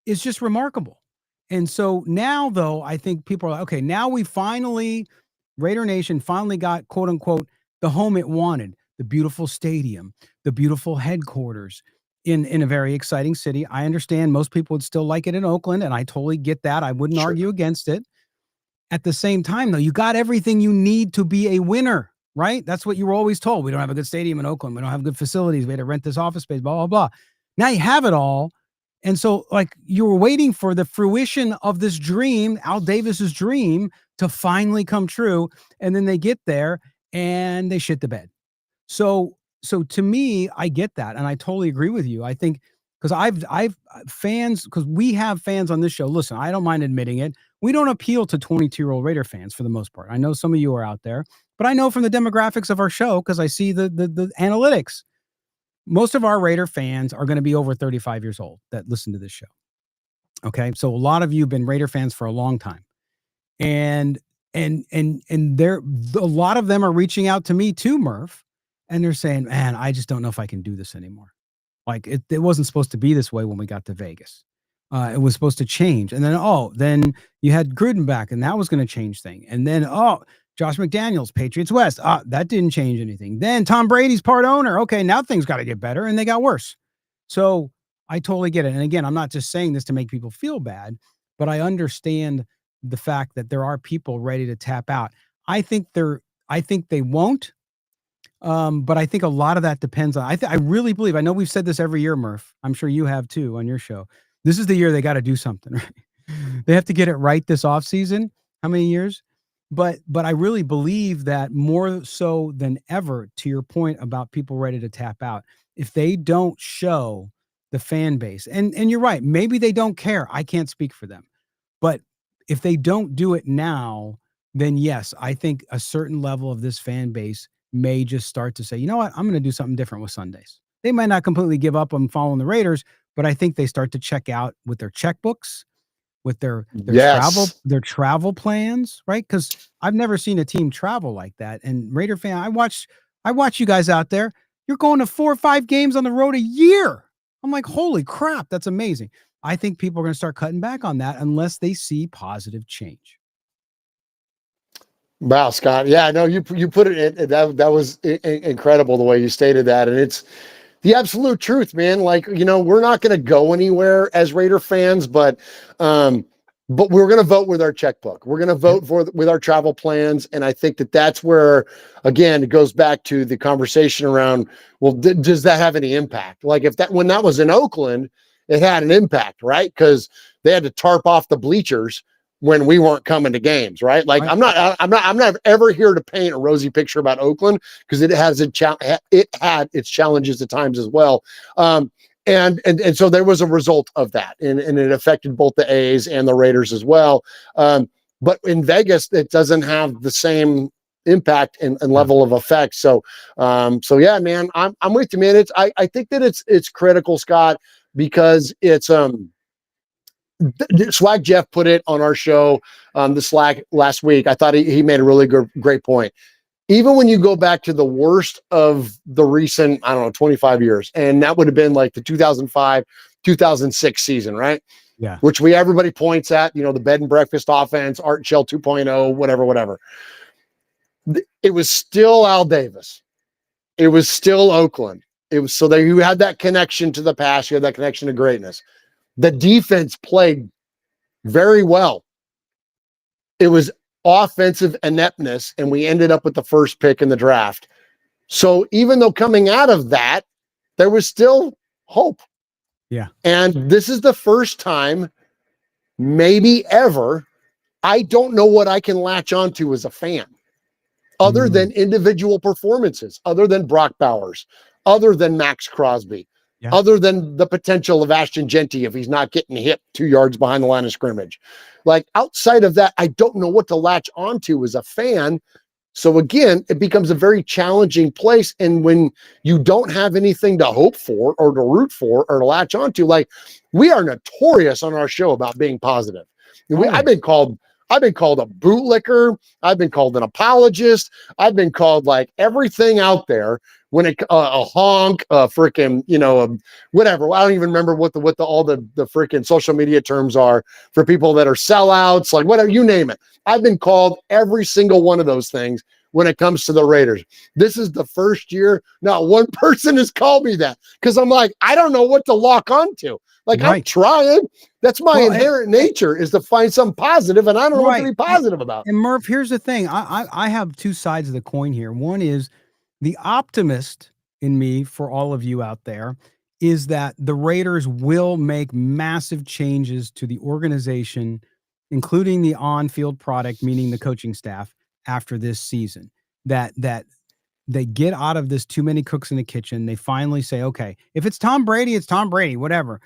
is just remarkable. And so now, though, I think people are like, okay, now Raider Nation finally got, quote unquote, the home it wanted, the beautiful stadium, the beautiful headquarters in a very exciting city. I understand most people would still like it in Oakland, and I totally get that. I wouldn't argue against it. At the same time, though, you got everything you need to be a winner, right? That's what you were always told. We don't have a good stadium in Oakland. We don't have good facilities. We had to rent this office space, blah, blah, blah. Now you have it all. And so, like, you were waiting for the fruition of this dream, Al Davis's dream, to finally come true. And then they get there and they shit the bed. So so to me, I get that, and I totally agree with you. I think because I've fans, because we have fans on this show. Listen, I don't mind admitting it. We don't appeal to 22-year-old Raider fans for the most part. I know some of you are out there, but I know from the demographics of our show, because I see the analytics, most of our Raider fans are going to be over 35 years old that listen to this show. Okay, so a lot of you have been Raider fans for a long time, and there a lot of them are reaching out to me too, Murph, and they're saying, "Man, I just don't know if I can do this anymore. Like it wasn't supposed to be this way when we got to Vegas. It was supposed to change, and then you had Gruden back, and that was going to change things, and then Josh McDaniels, Patriots West, that didn't change anything. Then Tom Brady's part owner. Okay, now things got to get better, and they got worse. So I totally get it. And again, I'm not just saying this to make people feel bad, but I understand the fact that there are people ready to tap out. I think they won't. But I think a lot of that depends on, I really believe, I know we've said this every year, Murph. I'm sure you have too on your show. This is the year they got to do something, right? They have to get it right this offseason. How many years? But I really believe that more so than ever, to your point about people ready to tap out, if they don't show the fan base, and you're right, maybe they don't care. I can't speak for them. But if they don't do it now, then yes, I think a certain level of this fan base may just start to say, you know what, I'm going to do something different with Sundays. They might not completely give up on following the Raiders, but I think they start to check out with their checkbooks, with their travel plans, right? Because I've never seen a team travel like that. And Raider fan, I watch you guys out there. You're going to 4 or 5 games on the road a year. I'm like, holy crap, that's amazing. I think people are going to start cutting back on that unless they see positive change. Wow, Scott. Yeah, no, you put it, that was incredible the way you stated that. And it's the absolute truth, man. Like, we're not going to go anywhere as Raider fans, but we're going to vote with our checkbook. We're going to vote with our travel plans. And I think that's where, again, it goes back to the conversation around, well, does that have any impact? Like when that was in Oakland, it had an impact, right? Because they had to tarp off the bleachers when we weren't coming to games, right? Like, right. I'm not ever here to paint a rosy picture about Oakland, because it had its challenges at times as well. And so there was a result of that, and it affected both the A's and the Raiders as well. But in Vegas, it doesn't have the same impact and level of effect. So yeah, man, I'm with you, man. I think that it's critical, Scott, because it's Swag Jeff put it on our show, the Slack last week. I thought he made a really great point. Even when you go back to the worst of the recent, 25 years, and that would have been like the 2005, 2006 season, right? Yeah. Which everybody points at, the bed and breakfast offense, Art Shell 2.0, whatever. It was still Al Davis. It was still Oakland. It was so that you had that connection to the past. You had that connection to greatness. The defense played very well. It was offensive ineptness, and we ended up with the first pick in the draft. So even though coming out of that, there was still hope. Yeah. And this is the first time, maybe ever, I don't know what I can latch onto as a fan, other than individual performances, other than Brock Bowers, other than Max Crosby. Yeah. Other than the potential of Ashton Genty if he's not getting hit 2 yards behind the line of scrimmage. Like, outside of that, I don't know what to latch onto as a fan. So again, it becomes a very challenging place. And when you don't have anything to hope for or to root for or to latch onto, like, we are notorious on our show about being positive. I've been called a bootlicker. I've been called an apologist. I've been called like everything out there. When a honk, freaking, whatever. I don't even remember what all the freaking social media terms are for people that are sellouts, like whatever, you name it. I've been called every single one of those things when it comes to the Raiders. This is the first year not one person has called me that, because I'm like, I don't know what to lock onto. Like, right. I'm trying. That's my inherent nature, is to find something positive, and I don't know what to be positive about. And Murph, here's the thing. I have two sides of the coin here. One is the optimist in me, for all of you out there, is that the Raiders will make massive changes to the organization, including the on-field product, meaning the coaching staff, after this season. That they get out of this too many cooks in the kitchen. They finally say, okay, if it's Tom Brady, it's Tom Brady, whatever.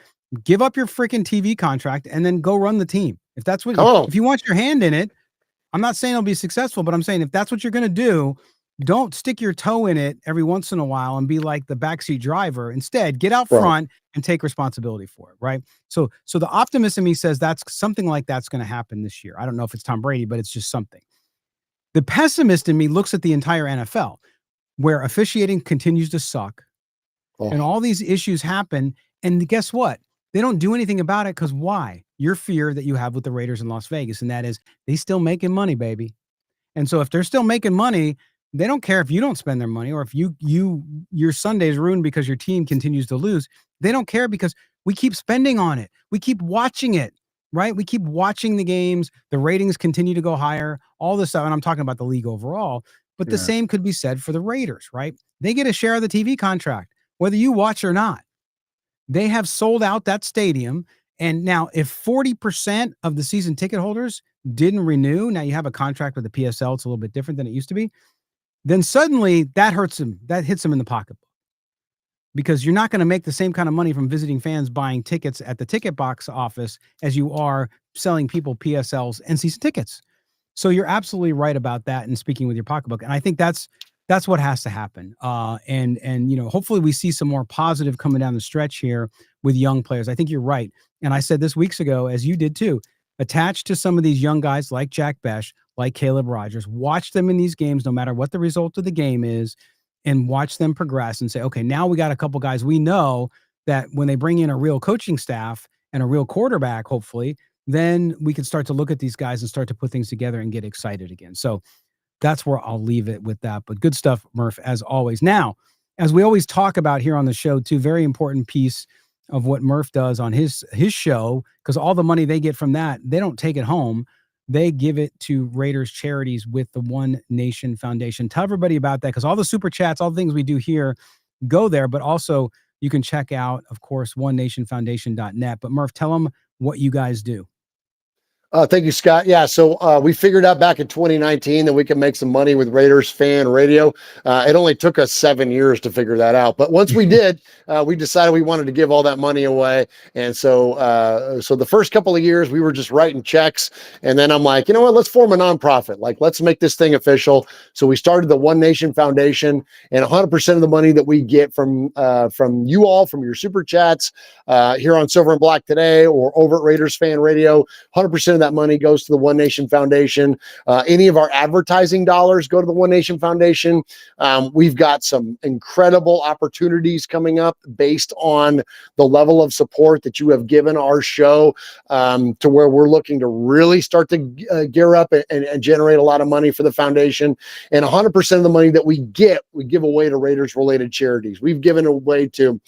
Give up your freaking TV contract and then go run the team. If that's what, if you want your hand in it, I'm not saying it'll be successful, but I'm saying if that's what you're going to do, don't stick your toe in it every once in a while and be like the backseat driver. Instead, get out front and take responsibility for it, right? So the optimist in me says that's something like that's going to happen this year. I don't know if it's Tom Brady, but it's just something. The pessimist in me looks at the entire NFL, where officiating continues to suck, and all these issues happen. And guess what? They don't do anything about it because why? Your fear that you have with the Raiders in Las Vegas, and that is they still making money, baby. And so if they're still making money, they don't care if you don't spend their money or if your Sunday's ruined because your team continues to lose. They don't care because we keep spending on it. We keep watching it, right? We keep watching the games. The ratings continue to go higher, all this stuff. And I'm talking about the league overall, but the same could be said for the Raiders, right? They get a share of the TV contract, whether you watch or not. They have sold out that stadium. And now if 40% of the season ticket holders didn't renew, now you have a contract with the PSL, it's a little bit different than it used to be, then suddenly that hurts them. That hits them in the pocketbook because you're not going to make the same kind of money from visiting fans buying tickets at the ticket box office as you are selling people PSLs and season tickets. So you're absolutely right about that and speaking with your pocketbook. And I think that's what has to happen. And hopefully we see some more positive coming down the stretch here with young players. I think you're right. And I said this weeks ago, as you did too, attached to some of these young guys like Jack Besh, like Caleb Rogers, watch them in these games, no matter what the result of the game is, and watch them progress and say, okay, now we got a couple guys. We know that when they bring in a real coaching staff and a real quarterback, hopefully, then we can start to look at these guys and start to put things together and get excited again. So that's where I'll leave it with that. But good stuff, Murph, as always. Now, as we always talk about here on the show, too, very important piece of what Murph does on his show, because all the money they get from that, they don't take it home. They give it to Raiders charities with the One Nation Foundation. Tell everybody about that, because all the super chats, all the things we do here go there, but also you can check out, of course, onenationfoundation.net. But Murph, tell them what you guys do. Thank you, Scott. Yeah, so we figured out back in 2019 that we can make some money with Raiders fan radio. It only took us 7 years to figure that out, but once we did, we decided we wanted to give all that money away. And so the first couple of years we were just writing checks, and then I'm like, you know what? Let's form a nonprofit. Like, let's make this thing official. So we started the One Nation Foundation, and 100% of the money that we get from you all, from your super chats here on Silver and Black Today or over at Raiders Fan Radio, 100% of that money goes to the One Nation Foundation. Any of our advertising dollars go to the One Nation Foundation. We've got some incredible opportunities coming up based on the level of support that you have given our show, to where we're looking to really start to gear up and generate a lot of money for the foundation. And 100% of the money that we get, we give away to Raiders related charities. We've given away to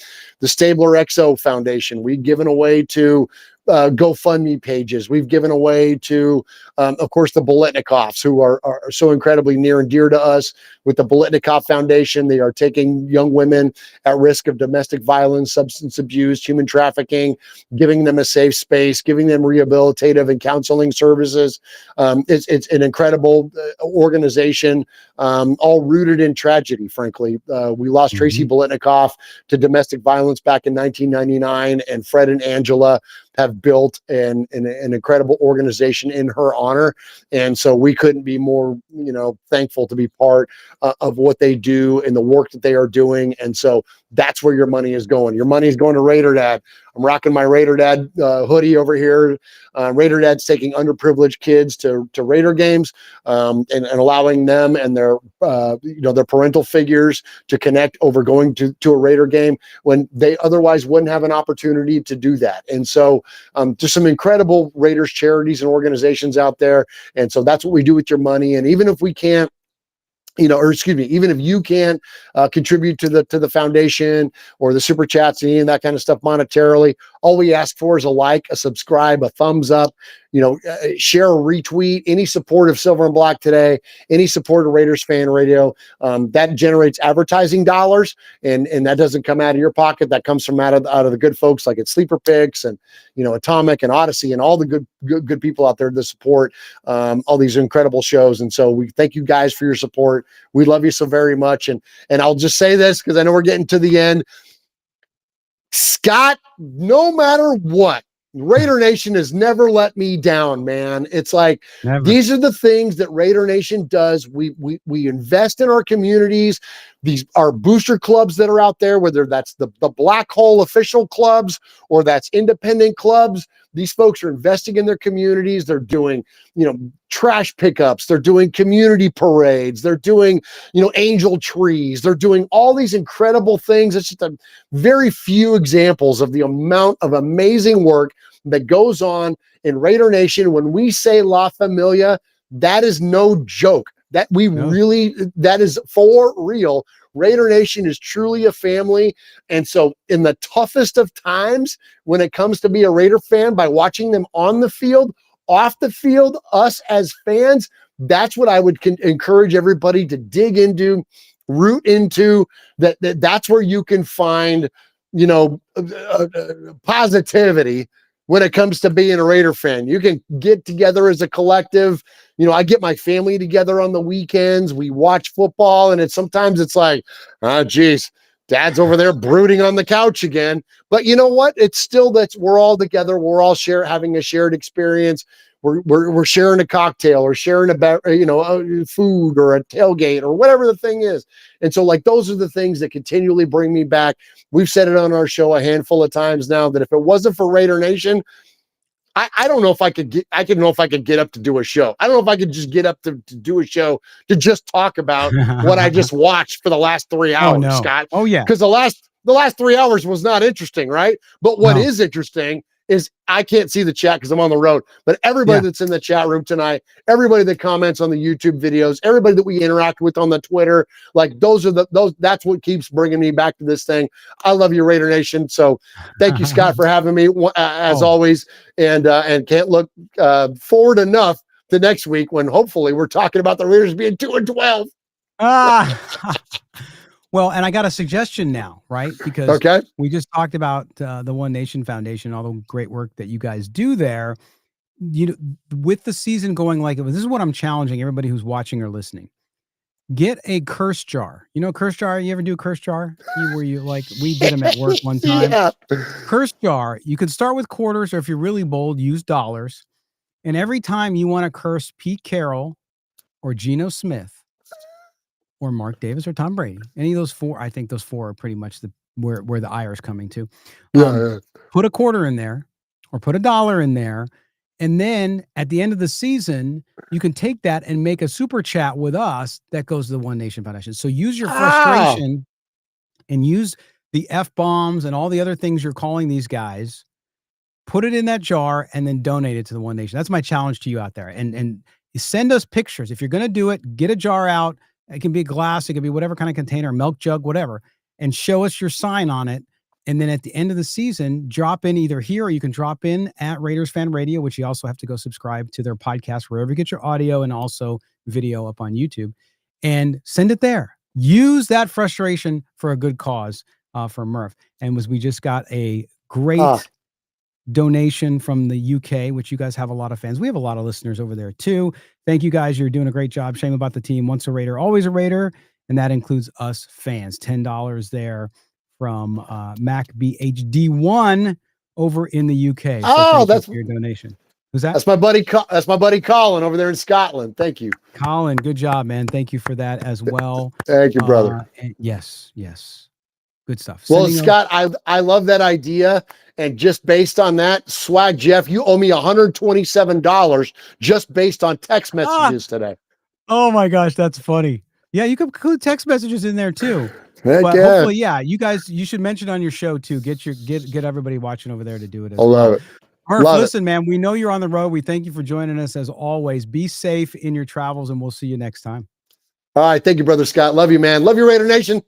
the Stabler XO Foundation. We've given away to GoFundMe pages. We've given away to, of course, the Bolitnikoffs, who are so incredibly near and dear to us. With the Bolitnikoff Foundation, they are taking young women at risk of domestic violence, substance abuse, human trafficking, giving them a safe space, giving them rehabilitative and counseling services. It's an incredible organization, all rooted in tragedy, frankly. We lost Tracy Bolitnikoff to domestic violence back in 1999, and Fred and Angela have built an incredible organization in her honor. And so we couldn't be more, thankful to be part of what they do and the work that they are doing. And so that's where your money is going. Your money is going to Raider Dad. I'm rocking my Raider Dad hoodie over here. Raider Dad's taking underprivileged kids to Raider games, and allowing them and their parental figures to connect over going to a Raider game when they otherwise wouldn't have an opportunity to do that. And so there's some incredible Raiders charities and organizations out there. And so that's what we do with your money. And even if we can't, even if you can't contribute to the foundation or the super chats and that kind of stuff monetarily, All we ask for is a like, a subscribe, a thumbs up, share or retweet, any support of Silver and Black today, any support of Raiders Fan Radio. That generates advertising dollars, and that doesn't come out of your pocket. That comes from out of the good folks like at Sleeper Picks and Atomic and Odyssey and all the good people out there that support all these incredible shows. And so we thank you guys for your support. We love you so very much. And I'll just say this because I know we're getting to the end. Scott, no matter what, Raider Nation has never let me down, man. It's like these are the things that Raider Nation does. We invest in our communities. These are booster clubs that are out there, whether that's the Black Hole official clubs or that's independent clubs. These folks are investing in their communities. They're doing, trash pickups. They're doing community parades. They're doing, angel trees. They're doing all these incredible things. It's just a very few examples of the amount of amazing work that goes on in Raider Nation. When we say La Familia, that is no joke. That is for real. Raider Nation is truly a family. And so in the toughest of times, when it comes to be a Raider fan, by watching them on the field, off the field, us as fans, that's what I would encourage everybody to dig into, root into, that's where you can find, positivity when it comes to being a Raider fan. You can get together as a collective. I get my family together on the weekends. We watch football, and sometimes it's like, oh, geez, Dad's over there brooding on the couch again. But you know what? It's still we're all together. We're all having a shared experience. We're sharing a cocktail or sharing food or a tailgate or whatever the thing is. And so those are the things that continually bring me back. We've said it on our show a handful of times now that if it wasn't for Raider Nation, I don't know if I could get up to do a show. I don't know if I could just get up to do a show to just talk about what I just watched for the last 3 hours, Scott. Oh yeah. Because the last 3 hours was not interesting, right? But what is interesting is I can't see the chat because I'm on the road, but everybody that's in the chat room tonight, everybody that comments on the YouTube videos, everybody that we interact with on the Twitter, that's what keeps bringing me back to this thing. I love you, Raider Nation. So thank you, Scott, for having me as always. And can't look forward enough to next week when hopefully we're talking about the Raiders being 2-12. Well, and I got a suggestion now, right? Because we just talked about the One Nation Foundation, all the great work that you guys do there. With the season going like it was, this is what I'm challenging everybody who's watching or listening. Get a curse jar. Curse jar? You ever do a curse jar? We did them at work one time. Yeah. Curse jar. You can start with quarters, or if you're really bold, use dollars. And every time you want to curse Pete Carroll or Geno Smith, or Mark Davis or Tom Brady, any of those four, I think those four are pretty much where the ire is coming to. Put a quarter in there or put $1 in there. And then at the end of the season, you can take that and make a super chat with us that goes to the One Nation Foundation. So use your frustration and use the F-bombs and all the other things you're calling these guys, put it in that jar and then donate it to the One Nation. That's my challenge to you out there. And send us pictures. If you're going to do it, get a jar out. It can be glass. It can be whatever kind of container, milk jug, whatever, and show us your sign on it. And then at the end of the season, drop in either here or you can drop in at Raiders Fan Radio, which you also have to go subscribe to their podcast, wherever you get your audio and also video up on YouTube, and send it there. Use that frustration for a good cause for Murf. And we just got a great donation from the UK, which you guys have a lot of fans. We have a lot of listeners over there too. Thank you guys. You're doing a great job. Shame about the team. Once a Raider, always a Raider. And that includes us fans. $10 there from MacBHD1 over in the UK. So that's your donation. Who's that? That's my buddy Colin over there in Scotland. Thank you, Colin. Good job, man. Thank you for that as well. Thank you, brother. Yes. Good stuff. Well, Scott, I love that idea. And just based on that, Swag Jeff, you owe me $127 just based on text messages today. Oh my gosh, that's funny. Yeah, you can include text messages in there too. Hopefully, you should mention on your show too. Get everybody watching over there to do it. I love it. Murf, listen, man, we know you're on the road. We thank you for joining us as always. Be safe in your travels, and we'll see you next time. All right, thank you, brother Scott. Love you, man. Love you, Raider Nation.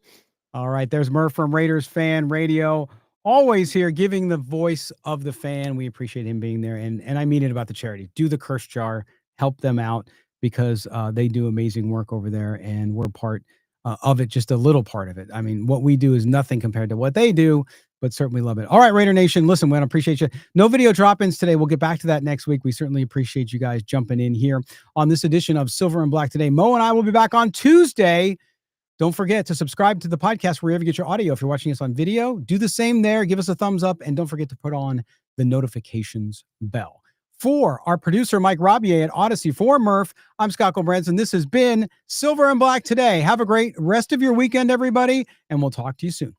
All right, there's Murf from Raiders Fan Radio. always here giving the voice of the fan. We appreciate him being there. And I mean it about the charity. Do the curse jar, help them out because they do amazing work over there. And we're part of it, just a little part of it. I mean, what we do is nothing compared to what they do, but certainly love it. All right, Raider Nation, listen, man, I appreciate you. No video drop-ins today. We'll get back to that next week. We certainly appreciate you guys jumping in here on this edition of Silver and Black Today. Mo and I will be back on Tuesday. Don't forget to subscribe to the podcast wherever you get your audio. If you're watching us on video, do the same there. Give us a thumbs up, and don't forget to put on the notifications bell. For our producer, Mike Robier at Odyssey, for Murf, I'm Scott Gulbransen. This has been Silver and Black Today. Have a great rest of your weekend, everybody, and we'll talk to you soon.